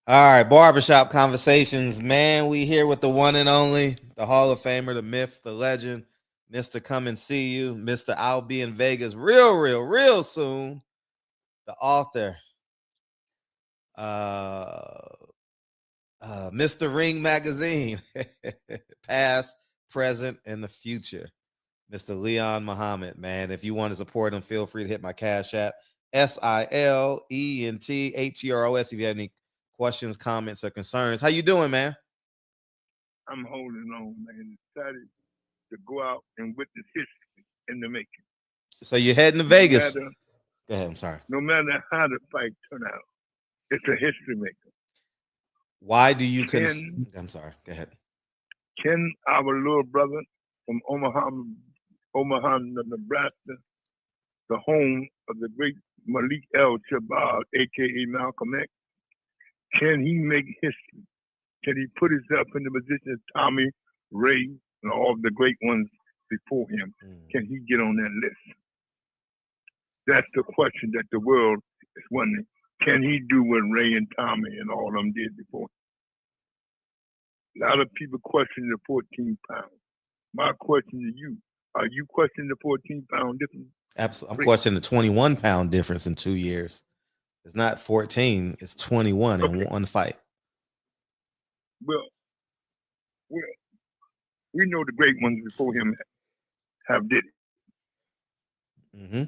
All right, barbershop conversations, man. We here with the one and only, the Hall of Famer, the myth, the legend, Mister Come and See You, Mister I'll be in Vegas real soon. The author, uh, Mister Ring Magazine, past, present, and the future. Mr. Leon Muhammad, man. If you want to support him, feel free to hit my Cash App, SILENTHEROS. If you have any questions, comments, or concerns. How you doing, man? I'm holding on, man. Excited to go out and witness history in the making. So you're heading to No Vegas. matter, Go ahead. I'm sorry. no matter how the fight turn out, it's a history maker. Why do you Can I'm sorry. Go ahead. can our little brother from Omaha, Nebraska, the home of the great Malik El Shabazz, aka Malcolm X, can he make history? Can he put himself in the position of Tommy, Ray, and all the great ones before him? Can he get on that list? That's the question that the world is wondering. Can he do what Ray and Tommy and all of them did before? A lot of people question the 14 pounds. My question to you, are you questioning the 14-pound difference? Absolutely. I'm Ray? questioning the 21-pound difference in 2 years. It's not 14, it's 21 in Okay. one fight. Well, well, we know the great ones before him have did it. Mm-hmm.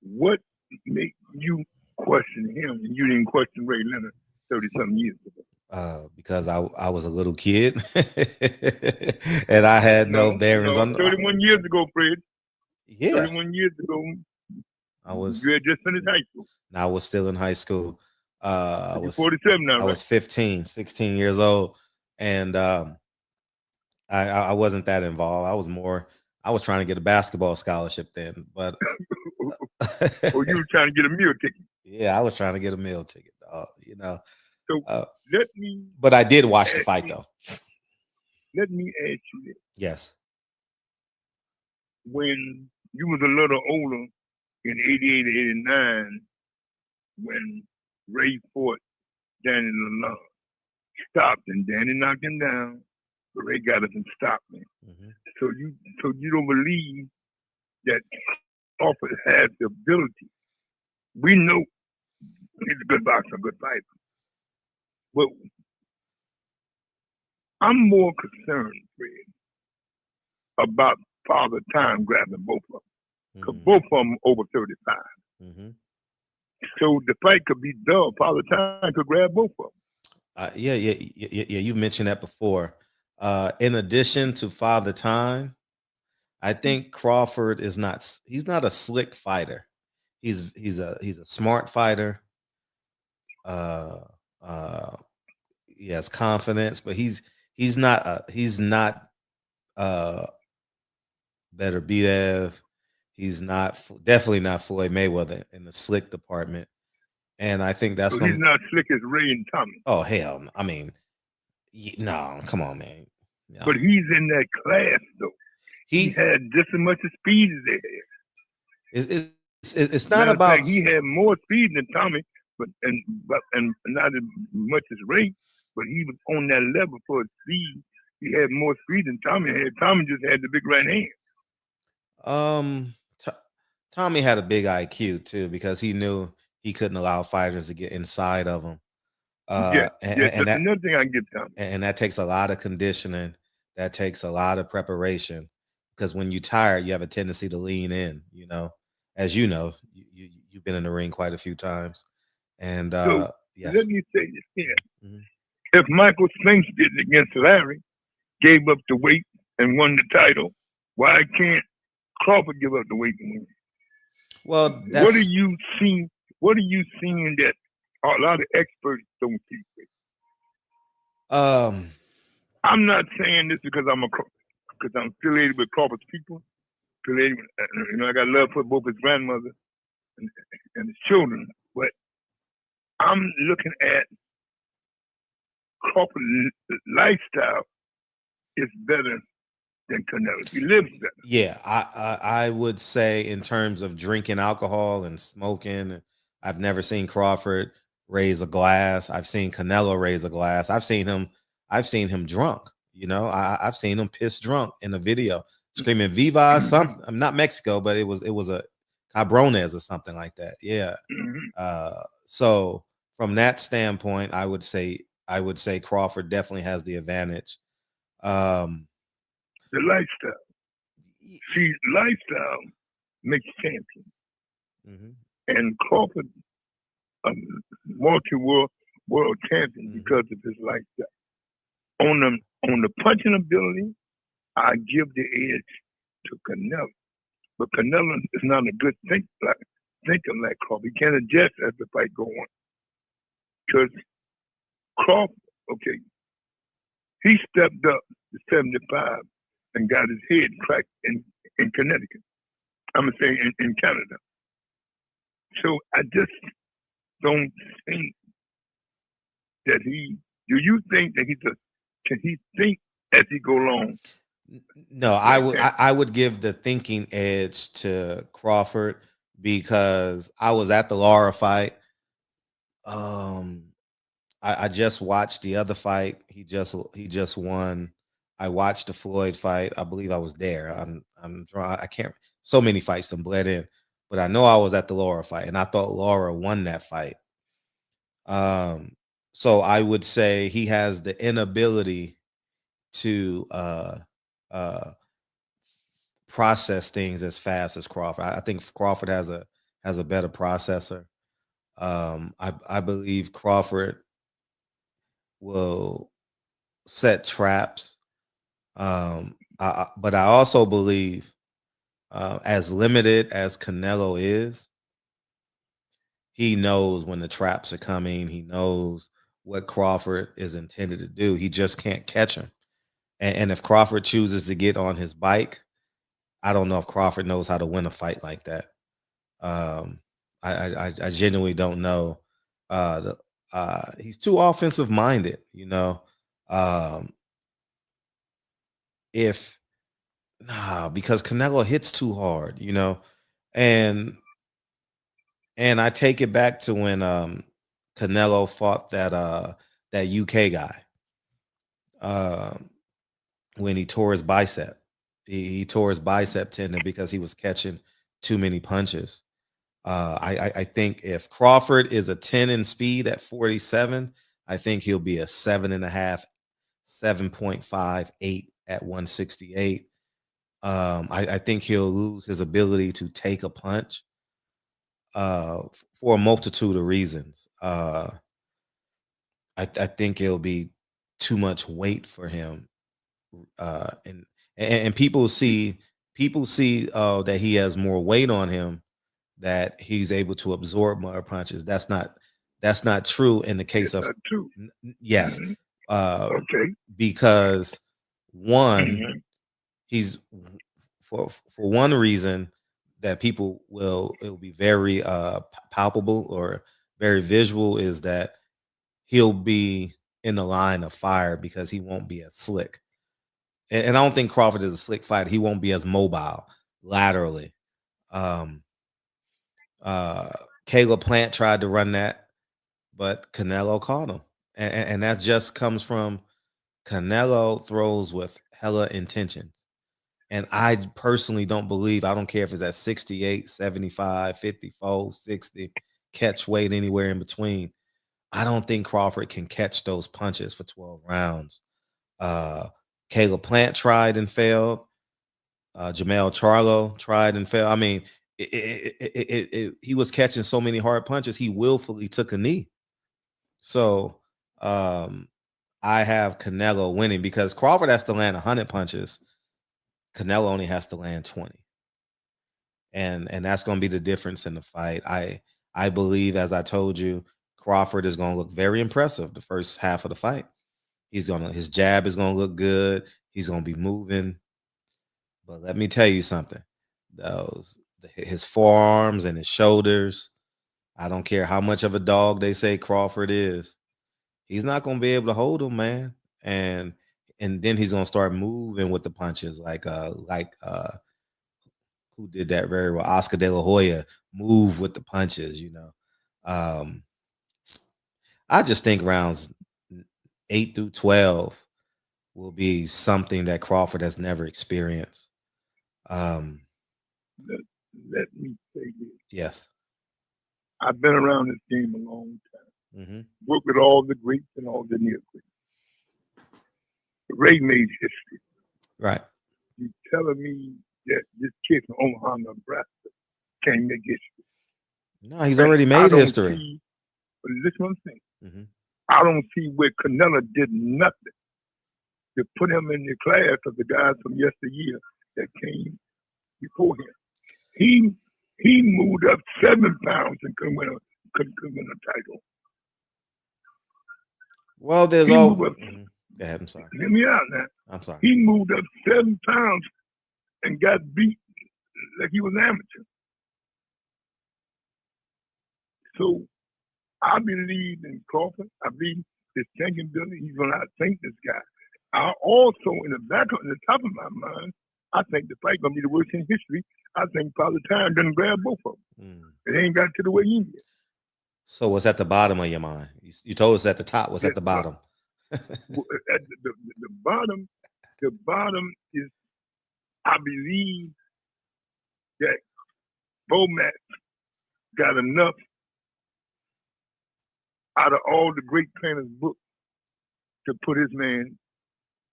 What made you question him and you didn't question Ray Leonard 30-something years ago? Because I was a little kid and I had no bearings No, on. 31 years ago, Fred. Yeah, 31 years ago, I was. you had just finished high school. I was still in high school. I You're was 47 now, I right? was 15, 16 years old, and I wasn't that involved. I was trying to get a basketball scholarship then, but Or you were trying to get a meal ticket. yeah, I was trying to get a meal ticket. So Uh, let me but I did watch the ask fight you, though. let me ask you this. Yes. When you was a little older in 88 or 89, when Ray fought Danny Lalonde, stopped and Danny knocked him down, but Ray got up and stopped him. Mm-hmm. So you don't believe that Crawford has the ability. We know he's a good boxer, a good fighter. But I'm more concerned, Fred, about Father Time grabbing both of them. Because Mm-hmm. both of them over 35. Mm-hmm. So the fight could be done. Father Time could grab both of them. Yeah. You've mentioned that before. In addition to Father Time, I think Crawford is not. He's not a slick fighter. He's a smart fighter. Uh, uh, he has confidence, but he's not uh better Betev. He's not definitely not Floyd Mayweather in the slick department, and I think that's So he's going. not slick as Ray and Tommy. Oh hell, I mean, no, come on, man. But No, he's in that class, though. He he had just as much speed as they had. it's not Matter of about. fact, he had more speed than Tommy, but not as much as Ray. But he was on that level for his speed. He had more speed than Tommy had. Tommy just had the big right hand. Um, T- Tommy had a big IQ too because he knew he couldn't allow fighters to get inside of him. Yeah, yeah. And That's that another thing I can give Tommy. and that takes a lot of conditioning. That takes a lot of preparation because when you're tired, you have a tendency to lean in. As you know, you've been in the ring quite a few times, and So let yes. me say this here: Mhm. if Michael Spence did it against Larry, gave up the weight and won the title, why can't Crawford give up the weight and win? Well, What are that's you seeing? What are you seeing that a lot of experts don't see? um I'm not saying this because I'm affiliated with Crawford's people. Affiliated, I got love for both his grandmother and, and his children, but I'm looking at Crawford's lifestyle is better than Canelo. He lives better. yeah, I would say in terms of drinking alcohol and smoking, I've never seen Crawford raise a glass. I've seen Canelo raise a glass. I've seen him drunk. You know, I've seen him piss drunk in a video, screaming "Viva" something. I'm not Mexico, but it was a Cabrones or something like that. Yeah. So from that standpoint, I would say Crawford definitely has the advantage. Um, The lifestyle. See, lifestyle makes champion. mhm, And Crawford, a multi-world champion mhm. because of his lifestyle. On the punching ability, I give the edge to Canelo. But Canelo is not a good thinker like Crawford. He can't adjust as the fight go on. Because Crawford, okay, he stepped up to 75 and got his head cracked in Connecticut. I'm going to say in Canada. So I just don't think that do you think that can he think as he go along No, I like would that? I would give the thinking edge to Crawford because I was at the Lara fight. Um, I just watched the other fight. He just won. I watched the Floyd fight. I believe I was there. I'm draw. I can't. So many fights done bled in, but I know I was at the Laura fight, and I thought Laura won that fight. Um, so I would say he has the inability to uh process things as fast as Crawford. I think Crawford has a better processor. I believe Crawford will set traps. But I also believe, as limited as Canelo is, he knows when the traps are coming. He knows what Crawford is intended to do. He just can't catch him. And if Crawford chooses to get on his bike, I don't know if Crawford knows how to win a fight like that. Um, I genuinely don't know. He's too offensive minded, you know. Um, if Nah, because Canelo hits too hard, you know, and I take it back to when Canelo fought that UK guy, um, when he tore his bicep. He tore his bicep tendon because he was catching too many punches. I think if Crawford is a 10 in speed at 47, I think he'll be a 7.5, 7.58 at 168. I think he'll lose his ability to take a punch for a multitude of reasons. I think it'll be too much weight for him, and people see that he has more weight on him, that he's able to absorb more punches. That's not true in the case It's of not true. yes, Hmm. uh, Okay. because one, Hmm. he's for one reason that people will it'll be very palpable or very visual, is that he'll be in the line of fire because he won't be as slick. And I don't think Crawford is a slick fighter. He won't be as mobile laterally. Um, uh, Caleb Plant tried to run that, but Canelo caught him, and that just comes from Canelo throws with hella intentions. And I personally don't believe, I don't care if it's at 68, 75, 54, 60, catch weight anywhere in between. I don't think Crawford can catch those punches for 12 rounds. Uh, Caleb Plant tried and failed. Jamel Charlo tried and failed. I mean, he was catching so many hard punches, he willfully took a knee. So um, I have Canelo winning because Crawford has to land 100 punches. Canelo only has to land 20. And that's going to be the difference in the fight. I believe, as I told you, Crawford is going to look very impressive the first half of the fight. His jab is going to look good. He's going to be moving. But let me tell you something. His forearms and his shoulders, I don't care how much of a dog they say Crawford is. He's not going to be able to hold him, man. And then he's going to start moving with the punches like who did that very well. Oscar De La Hoya move with the punches, you know. Um, I just think rounds 8 through 12 will be something that Crawford has never experienced. Let me say this. Yes. I've been around this game a long time. Mm-hmm. Worked with all the greats and all the near greats. Ray made history. Right. You telling me that this kid from Omaha, Nebraska can't make history? No, he's already made history. Listen what I'm saying. Mm-hmm. I don't see where Canelo did nothing to put him in the class of the guys from yesteryear that came before him. He moved up 7 pounds and couldn't win a title. Well, there's all. Mm-hmm. Go ahead. I'm sorry. Hear me out now. I'm sorry. He moved up 7 pounds and got beat like he was amateur. So I believe in Crawford. I believe his thinking ability. He's going to outthink this guy. I also, in the top of my mind, I think the fight going to be the worst in history. I think Father Time doesn't grab both of them. It ain't got to the way he did. So what's at the bottom of your mind? You told us at the top. What's at the bottom? At the bottom is, I believe that Bomac got enough out of all the great trainers' books to put his man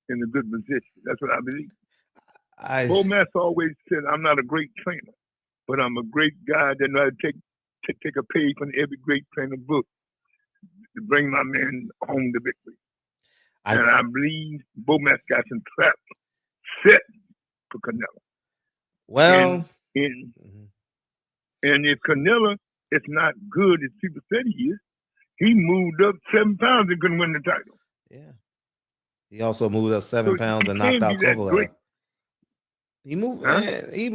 in a good position. That's what I believe. Bomac always said, "I'm not a great trainer, but I'm a great guy that knows how to take a page from every great trainer book to bring my man home to victory." And I believe Bomac got some traps set for Canelo. Well, and if Canelo is not good as people said he is, he moved up 7 pounds and couldn't win the title. Yeah. He also moved up 7 pounds and knocked out Kovalev. He moved. He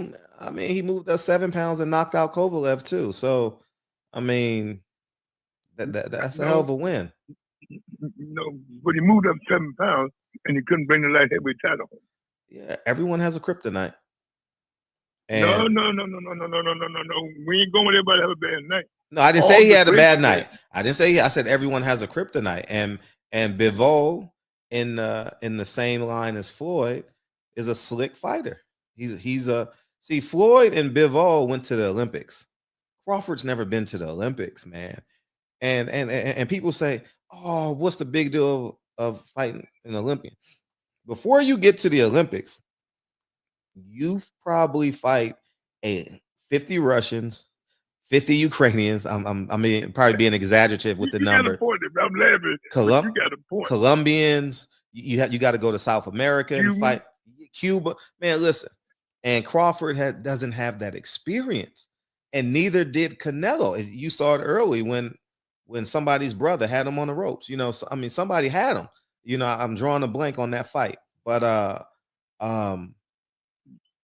moved up 7 pounds and knocked out Kovalev too. So, I mean, that's a hell of a win. No, but he moved up 7 pounds and he couldn't bring the light heavyweight title home. Yeah, everyone has a kryptonite. No. We ain't going with everybody have a bad night. No, I didn't say he had a bad night. I didn't say I said everyone has a kryptonite. And Bivol in the same line as Floyd is a slick fighter. See, Floyd and Bivol went to the Olympics. Crawford's never been to the Olympics, man. And people say, "Oh, what's the big deal of fighting an Olympian?" Before you get to the Olympics, you probably fight 50 Russians, 50 Ukrainians. I mean, probably being exaggerative with the number. I'm laughing. You got a point. Colombians. You got to go to South America and fight Cuba. Man, listen. And Crawford doesn't have that experience, and neither did Canelo. You saw it early when somebody's brother had him on the ropes. You know, I mean, somebody had him. You know, I'm drawing a blank on that fight, but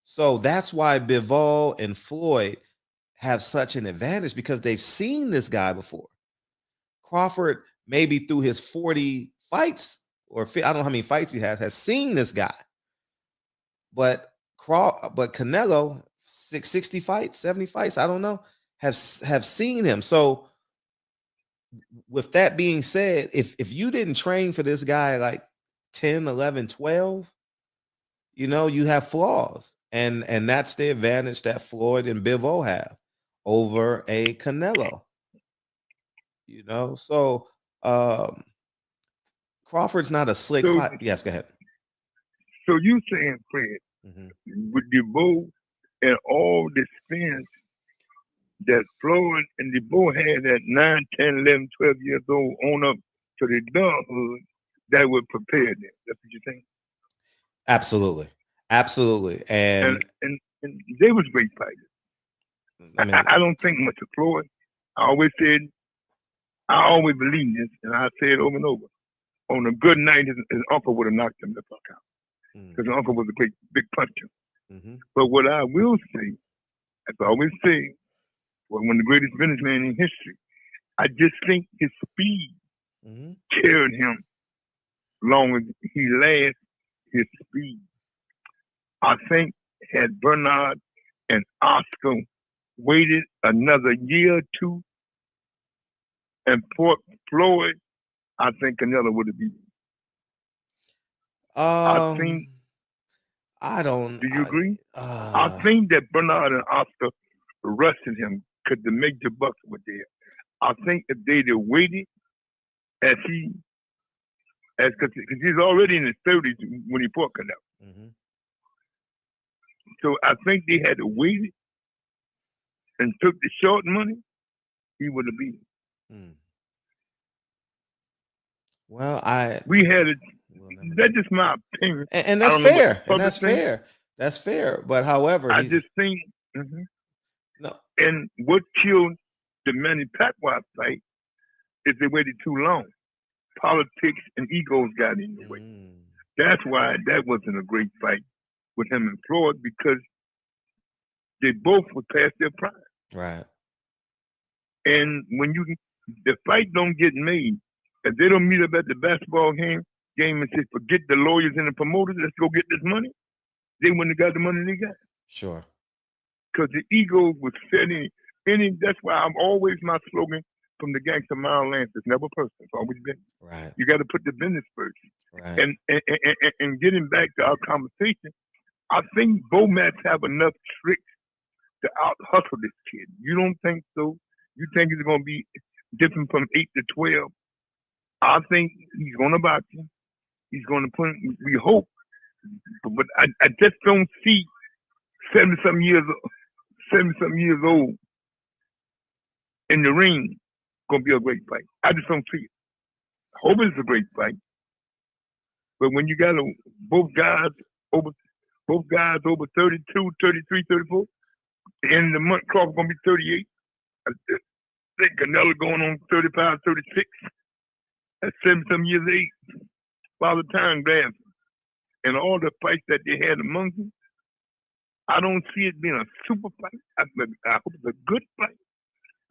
so that's why Bivol and Floyd have such an advantage because they've seen this guy before. Crawford, maybe through his 40 fights, or I don't know how many fights he has seen this guy. But Canelo, 60 fights, 70 fights, I don't know, have seen him. So with that being said, if you didn't train for this guy like 10, 11, 12, you know, you have flaws. And that's the advantage that Floyd and Bivol have over a Canelo. You know, so Crawford's not a slick fight. Yes, go ahead. So you saying, Fred, with DeBow and all the experience that Floyd and DeBow had at 9, 10, 11, 12 years old on up to the adulthood, that would prepare them. That's what you think? Absolutely. And they was great fighters. I mean, I don't think much of Floyd. I always believed this, and I say it over and over. On a good night, his uncle would have knocked him the fuck out. Because his uncle was a great big puncher. But what I will say, as I always say, one of the greatest businessmen in history, I just think his speed carried him long as he lasted his speed. I think had Bernard and Oscar waited another year or two and fought Floyd I think Canelo would have beat him. I think. I don't. Do you agree? I think that Bernard and Oscar arrested him because the major bucks were there. I think if they'd have waited, as because he's already in his 30s when he fought Canelo. Mm-hmm. So I think they had to wait and took the short money, he would have beat him. Well, we had it. That's just my opinion, and that's fair. And that's fair. That's fair. But however, I just think no. And what killed the Manny Pacquiao fight is they waited too long. Politics and egos got in the way. That's why that wasn't a great fight with him and Floyd, because they both were past their prime. Right. And when the fight don't get made, if they don't meet up at the basketball game and say, forget the lawyers and the promoters, let's go get this money, they wouldn't have got the money they got. Sure. Because the ego was setting in. That's why I'm always, my slogan from the gangster Miles Lance is never personal. It's always been. Right. You got to put the business first. Right. And getting back to our conversation, I think Bomax have enough tricks to out hustle this kid. You don't think so? You think it's going to be different from 8 to 12? I think he's going to box you. He's going to put. We hope, but I just don't see 70-something years old in the ring going to be a great fight. I just don't see it. I hope it's a great fight, but when you got both guys over 32, 33, 34, in the month Crawford going to be 38. I think Canelo going on 35, 36 at 70-some years of age. Father Time grabs him. And all the fights that they had among them, I don't see it being a super fight. I hope it's a good fight,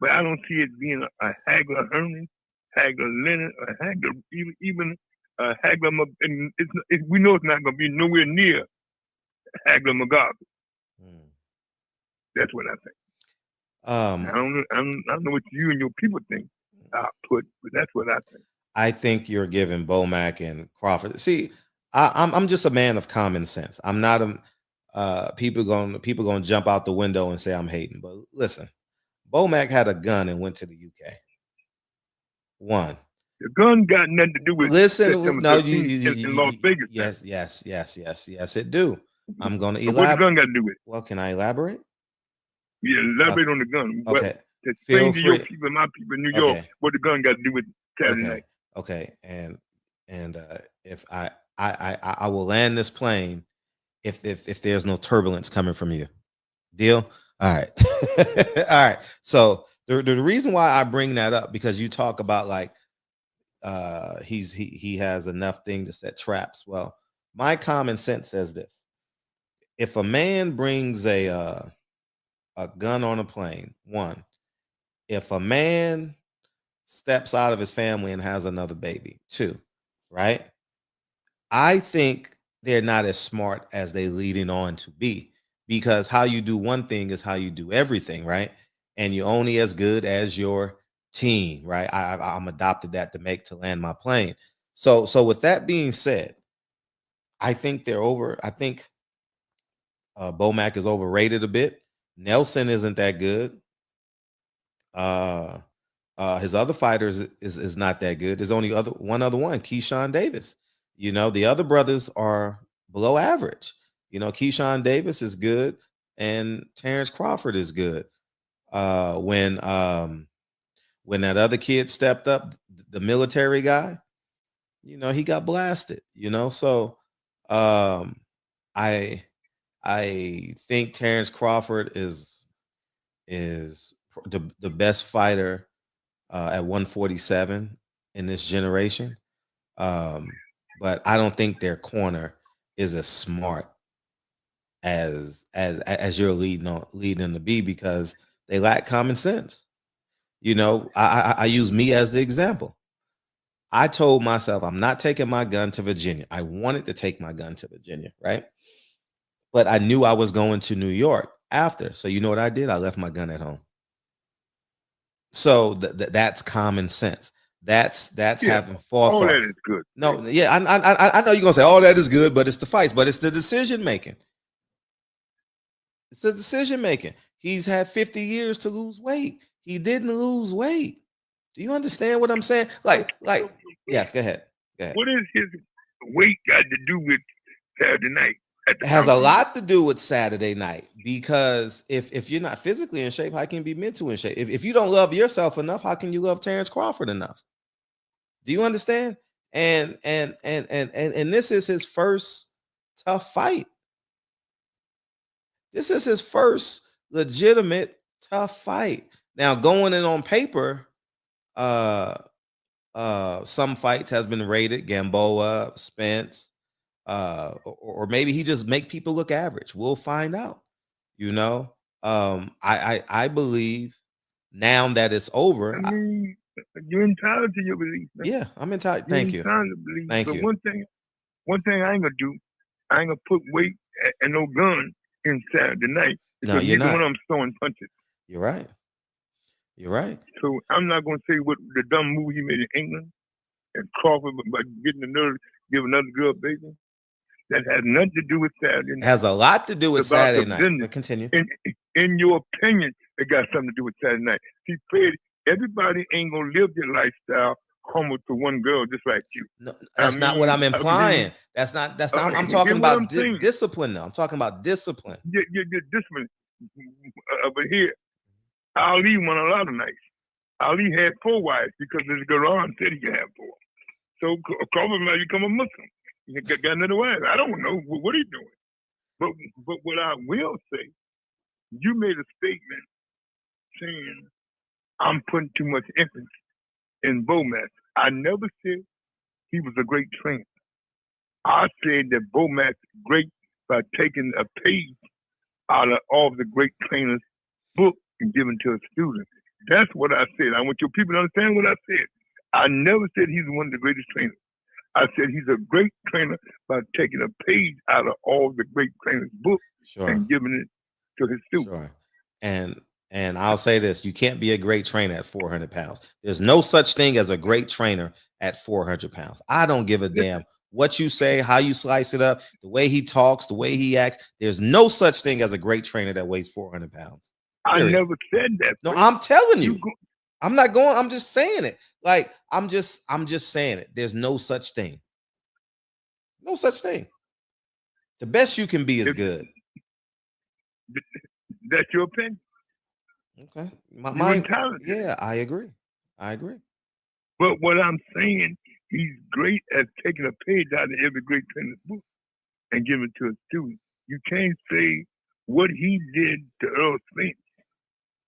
but I don't see it being a Hagler Herman, Hagler Leonard, or Hagler even Hagler. And we know it's not going to be nowhere near Hagler McGarvey. That's what I think. I don't know what you and your people think. But that's what I think. I think you're giving Bomac and Crawford. See, I'm just a man of common sense. I'm not people gonna jump out the window and say I'm hating. But listen, Bomac had a gun and went to the UK. One. The gun got nothing to do with. Listen, no, in Las Vegas. Yes, it do. I'm gonna elaborate. What the gun got to do with? Well, can I elaborate? Yeah, elaborate on the gun. Okay. Explain to your people, my people in New York, what the gun got to do with Saturday night. Okay, and if I will land this plane if there's no turbulence coming from you. Deal? All right. All right. So the reason why I bring that up, because you talk about like he has enough thing to set traps. Well, my common sense says this: if a man brings a gun on a plane, one, if a man steps out of his family and has another baby, two, right? I think they're not as smart as they leading on to be, because how you do one thing is how you do everything, right? And you're only as good as your team, right? I'm adopted that to land my plane. So with that being said, I think they're over. I think Bomac is overrated a bit. Nelson isn't that good. His other fighters is not that good. There's only one other one, Keyshawn Davis. You know, the other brothers are below average. You know, Keyshawn Davis is good, and Terrence Crawford is good. When that other kid stepped up, the military guy, you know, he got blasted. You know, so I think Terrence Crawford is the best fighter at 147 in this generation. But I don't think their corner is as smart as you're leading them to be, because they lack common sense. You know, I use me as the example. I told myself I'm not taking my gun to Virginia. I wanted to take my gun to Virginia, right? But I knew I was going to New York after. So you know what I did? I left my gun at home. So that's common sense. That's Yeah, having fought all for. that is good. No, yeah, I know you're gonna say all that is good, but it's the fights, but it's the decision making. It's the decision making. He's had 50 years to lose weight. He didn't lose weight. Do you understand what I'm saying? Yes, go ahead. Go ahead. What is his weight got to do with Saturday night at the It has a fountain? lot to do with Saturday night because if you're not physically in shape, how can you be mentally in shape? If you don't love yourself enough, how can you love Terrence Crawford enough? Do you understand? And this is his first tough fight. This is his first legitimate tough fight. Now, going in on paper, some fights has been rated Gamboa, Spence, or maybe he just make people look average. We'll find out. You know, I believe now that it's over. I mean, you're entitled to your belief, man. Yeah, I'm entitled. You're Thank you. entitled to believe. Thank but you. one thing I ain't gonna do, I ain't gonna put weight and no gun in Saturday night. No, Because you're neither not. one of them throwing punches. You're right. You're right. So I'm not gonna say what the dumb move he made in England and Crawford by getting the nerve to give another girl baby. That has nothing to do with Saturday night. It has a lot to do with It's about Saturday the night. business. But continue. In your opinion, it got something to do with Saturday night. See, everybody ain't gonna live their lifestyle homo to one girl just like you. No, that's not what I'm implying. That's not. I'm talking about discipline. Now I'm talking about discipline. Discipline. But here, Ali won a lot of nights. Ali had 4 wives because his Quran said he could have 4. So Crawford might become a Muslim. He got another wife. I don't know what he's doing. But what I will say, you made a statement saying I'm putting too much emphasis in Bomac. I never said he was a great trainer. I said that Bomac great by taking a page out of all the great trainers' book and giving to a student. That's what I said. I want your people to understand what I said. I never said he's one of the greatest trainers. I said he's a great trainer by taking a page out of all the great trainers' books and giving it to his students. Sure. And I'll say this: you can't be a great trainer at 400 pounds. There's no such thing as a great trainer at 400 pounds. I don't give a damn what you say, how you slice it up, the way he talks, the way he acts. There's no such thing as a great trainer that weighs 400 pounds. Period. I never said that. No, I'm telling you. I'm not going. I'm just saying it. Like I'm just saying it. There's no such thing. No such thing. The best you can be is good. That's your opinion. Okay. Yeah, I agree. But what I'm saying, he's great at taking a page out of every great trainer's book and giving it to a student. You can't say what he did to Earl Spence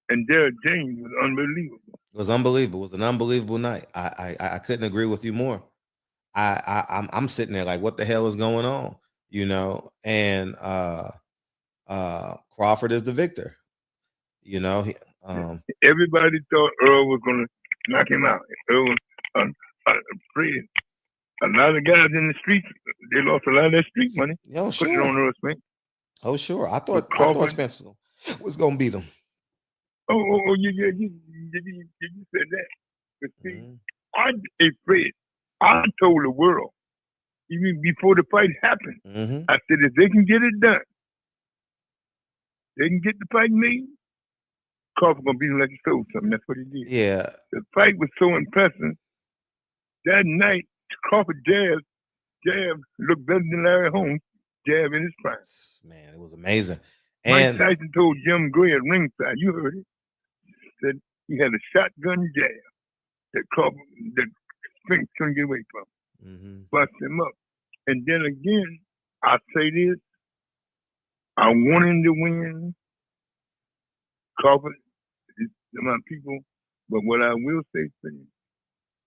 and Derek James was unbelievable. It was unbelievable. It was an unbelievable night. I couldn't agree with you more. I'm sitting there like, what the hell is going on? You know, and Crawford is the victor. You know, everybody thought Earl was gonna knock him out. Earl was afraid. A lot of guys in the streets, they lost a lot of their street money. Oh, sure. Putting it on Earl Spence. Oh, sure. I thought Spence was gonna beat him. Oh, you said that. But see, I'm afraid. I told the world, even before the fight happened, I said, if they can get it done, they can get the fight made, Crawford gonna beat him like he stole something. That's what he did. Yeah. The fight was so impressive. That night, Crawford jab looked better than Larry Holmes jab in his prime. Man, it was amazing. Mike Tyson told Jim Gray at ringside, you heard it, that he had a shotgun jab that Spence couldn't get away from. Bust him up. And then again, I say this, I want him to win. Crawford is my people, but what I will say to you,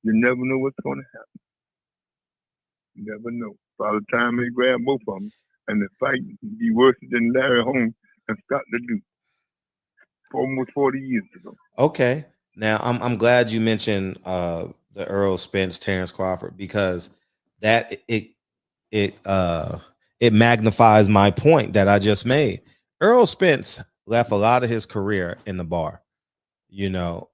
you never know what's going to happen. You never know. By the time they grab both of them, and the fight be worse than Larry Holmes and Scott LeDoux almost 40 years ago. Okay. Now I'm glad you mentioned the Earl Spence Terrence Crawford, because that it magnifies my point that I just made. Earl Spence left a lot of his career in the bar, you know,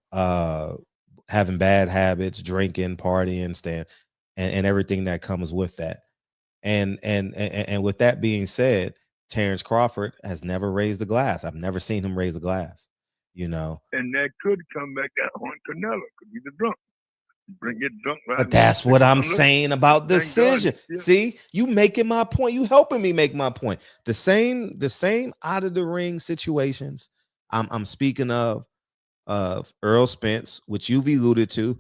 having bad habits, drinking, partying, and everything that comes with that. And with that being said, Terrence Crawford has never raised a glass. I've never seen him raise a glass. And that could come back down on Canelo. Could be the drunk. Bring it drunk. But that's what I'm saying about decision. See, you making my point. You helping me make my point. The same out of the ring situations. I'm speaking of Earl Spence, which you've alluded to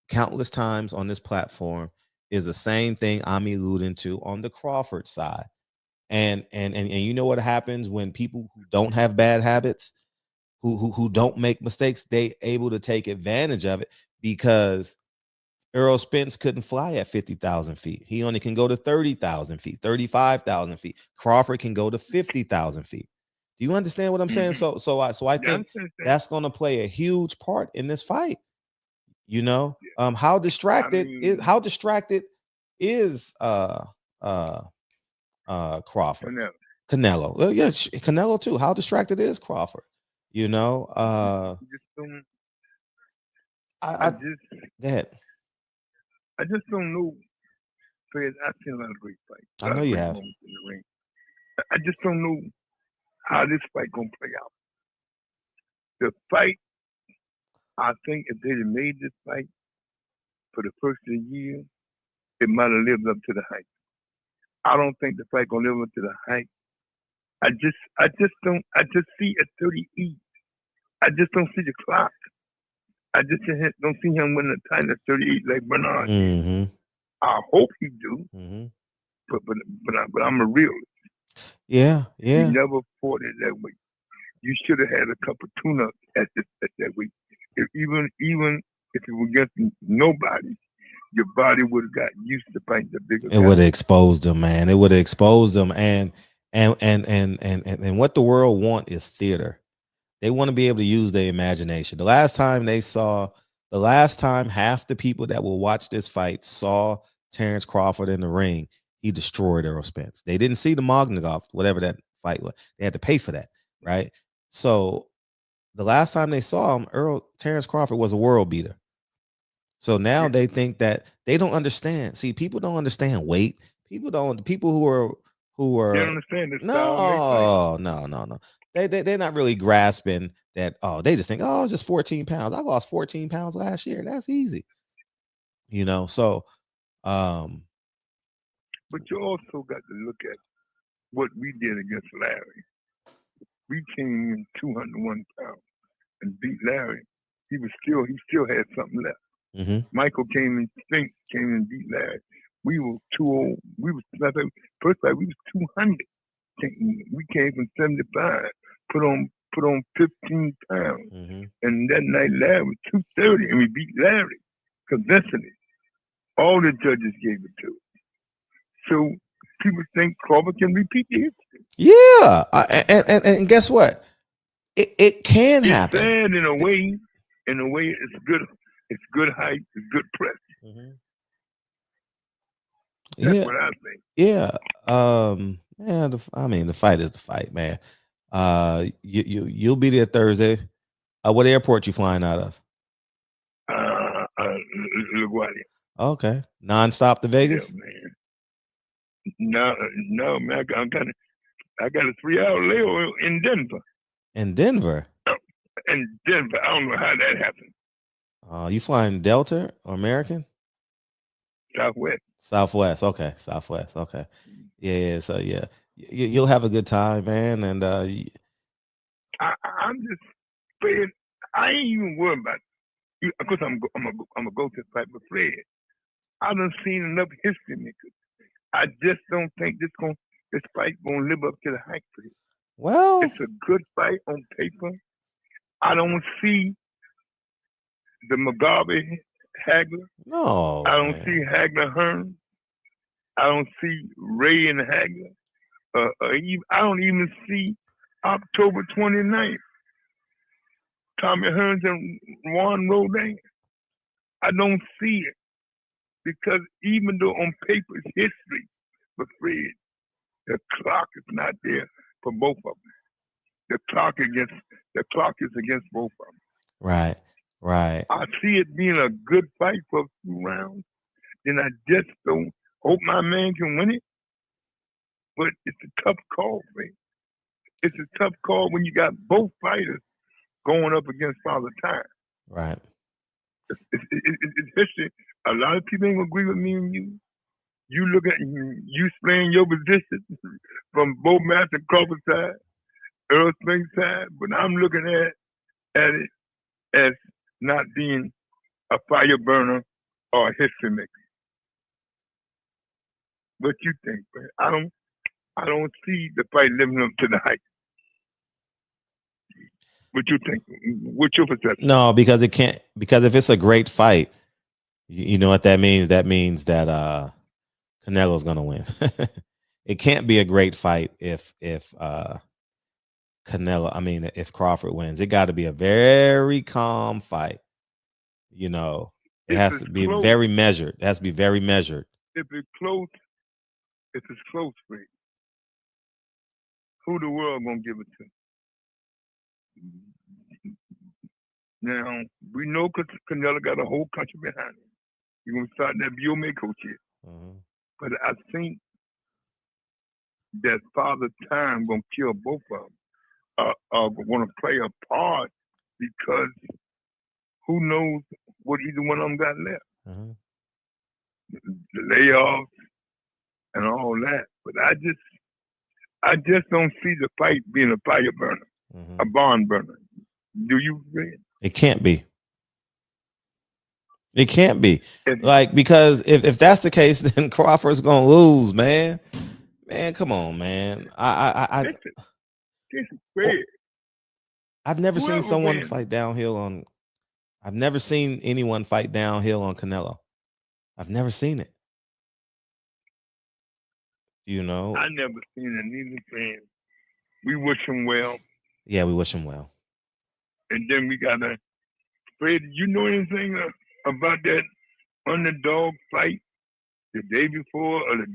countless times on this platform, is the same thing I'm alluding to on the Crawford side. And you know what happens when people who don't have bad habits, who don't make mistakes, they able to take advantage of it, because Earl Spence couldn't fly at 50,000 feet. He only can go to 30,000 feet, 35,000 feet. Crawford can go to 50,000 feet. Do you understand what I'm saying? So I think that's going to play a huge part in this fight. How distracted is Crawford? Canelo. Well, yeah, Canelo too. How distracted is Crawford? Go ahead. I just don't know. I've seen a lot of great fights. I know you have. In the ring. I just don't know how this fight gonna play out. The fight, I think, if they'd have made this fight for the first of the year, it might have lived up to the hype. I don't think the fight gonna live up to the hype. I just see a 38. I just don't see the clock. I just don't see him winning the title at 38 like Bernard. Mm-hmm. I hope he do. Mm-hmm. But I'm a realist. Yeah. He never fought it that way. You should have had a couple tune-ups at that weight. Even if it was against nobody, your body would have got used to fighting the bigger guy. It would have exposed them, man. It would have exposed them, and what the world want is theater. They want to be able to use their imagination. The last time half the people that will watch this fight saw Terrence Crawford in the ring, he destroyed Earl Spence. They didn't see the Magnagov, whatever that fight was. They had to pay for that, right? So the last time they saw him, Terrence Crawford was a world beater. So now they think that they don't understand. See, people don't understand weight. People who are they don't understand the style. No. They're not really grasping that. Oh, they just think, oh, it's just 14 pounds. I lost 14 pounds last year. That's easy. So but you also got to look at what we did against Larry. We came in 201 pounds and beat Larry. He still had something left. Mm-hmm. Michael Spence came and beat Larry. We were 200. First fight we was 200. We came from 75. Put on 15 pounds. Mm-hmm. And that night Larry was 230, and we beat Larry convincingly. All the judges gave it to us. So people think Crawford can repeat the history. Yeah, and guess what? It can happen. It's sad in a way. In a way, it's good. It's good height. It's good press. Mm-hmm. That's what I think. Yeah. The fight is the fight, man. You'll be there Thursday. What airport you flying out of? LaGuardia. Okay. Non-stop to Vegas? Yeah, man. No, man. I got a 3-hour layover in Denver. In Denver? In Denver. I don't know how that happened. You flying Delta or American? Southwest. Okay. Southwest. Okay. Yeah. So yeah, you'll have a good time, man. And I'm just Fred. I ain't even worried about it. Of course, I'm gonna go to the fight with Fred. I done seen enough history, nigga. I just don't think this fight gonna live up to the hype for it. Well, it's a good fight on paper. I don't see the Mugabe Hagler. No. I don't see Hagler Hearn. I don't see Ray and Hagler. I don't even see October 29th. Tommy Hearns and Juan Rodin. I don't see it. Because even though on paper it's history for Fred, the clock is not there for both of them. The clock is against both of them. Right. Right. I see it being a good fight for a few rounds. Then I just don't hope my man can win it. But it's a tough call, man. It's a tough call when you got both fighters going up against Father Time. Right. Especially, a lot of people ain't gonna agree with me and you. You look at you explain your position from both Master Crawford side, Earl Spence side, but I'm looking at it as not being a fire burner or a history maker. What you think, man? I don't see the fight living up to the hype. What you think? What's your perception? No, because it can't. Because if it's a great fight, you know what that means. That means that Canelo's gonna win. It can't be a great fight if Canelo. I mean, if Crawford wins, it got to be a very calm fight. You know, it If has it's to be close, very measured. It has to be very measured. if it's close, Fred, who the world gonna give it to? Now we know Canelo got a whole country behind him. You're gonna start that Biomay coach here, but I think that Father Time gonna kill both of them. Gonna play a part because who knows what either one of them got left. The layoffs and all that. But I just don't see the fight being a fire burner, a barn burner. Do you agree? It can't be. It can't be. Like, because if that's the case, then Crawford's gonna lose, man. Man, come on, man. I've never seen someone fight downhill on. I've never seen anyone fight downhill on Canelo. I've never seen it. You know, I never seen it neither. Fan. We wish him well. Yeah, we wish him well. And then we gotta. Fred, you know anything about that underdog fight the day before or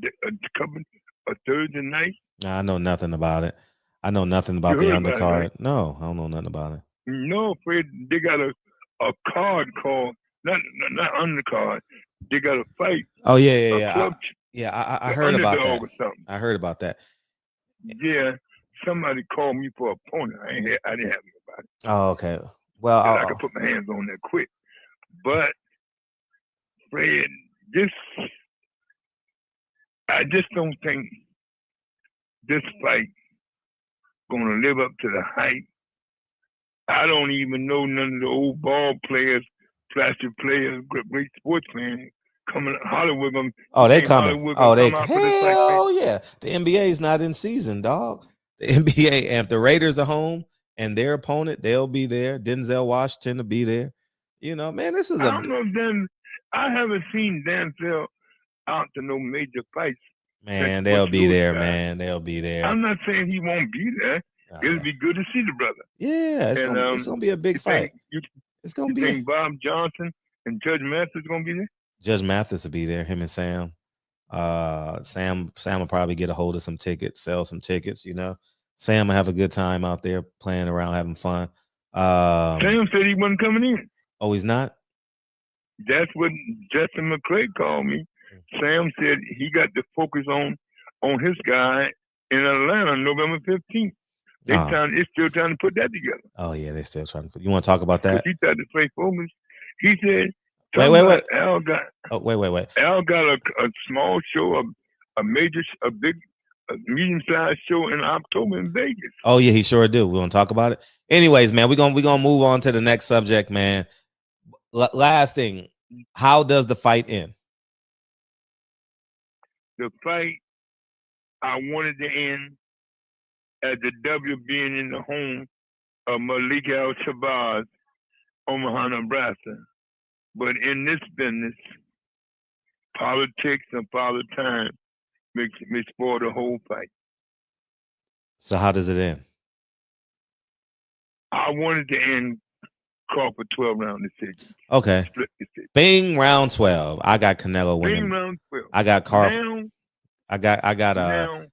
a Thursday night? Nah, I know nothing about it. I know nothing about the undercard. Right? No, I don't know nothing about it. No, Fred, they got a card called not undercard. They got a fight. Oh yeah. I heard about that. Or something. I heard about that. Yeah, somebody called me for a opponent. I didn't have nobody. Oh, okay. Well, I could put my hands on that quick. But Fred, I just don't think this fight gonna live up to the hype. I don't even know none of the old ball players, plastic players, great sports fans coming Hollywood. They coming. Hell yeah. The NBA is not in season, dog. The NBA, if the Raiders are home and their opponent, they'll be there. Denzel Washington will be there. You know, man, this is I don't know, Dan. I haven't seen Denzel out to no major fights. Man, they'll be there, man. They'll be there. I'm not saying he won't be there. It'll be good to see the brother. Yeah, it's gonna be a big fight. It's gonna be. Think Bob Johnson and Judge Mathis gonna be there? Judge Mathis will be there. Him and Sam. Sam will probably get a hold of some tickets, sell some tickets. You know, Sam will have a good time out there playing around, having fun. Sam said he wasn't coming in. Oh, he's not? That's what Justin McCray called me. Sam said he got to focus on his guy in Atlanta, November 15th. They're still trying to put that together. Oh yeah, they're still trying to put. You want to talk about that? He tried to play focus. He said, "Wait. Al got. Oh, wait. Al got a small show, a big, medium-sized show in October in Vegas. Oh yeah, he sure do. We want to talk about it. Anyways, man, we're gonna move on to the next subject, man. Last thing, how does the fight end? The fight, I wanted to end at the W being in the home of Malik Al-Shabazz, Omaha, Nebraska. But in this business, politics and Father Time may spoil the whole fight. So how does it end? I wanted to end Crawford 12-round decision. Okay. Split decision. Bing, round 12. I got Canelo winning. Bing, round 12. I got Crawford. Now, I got Canelo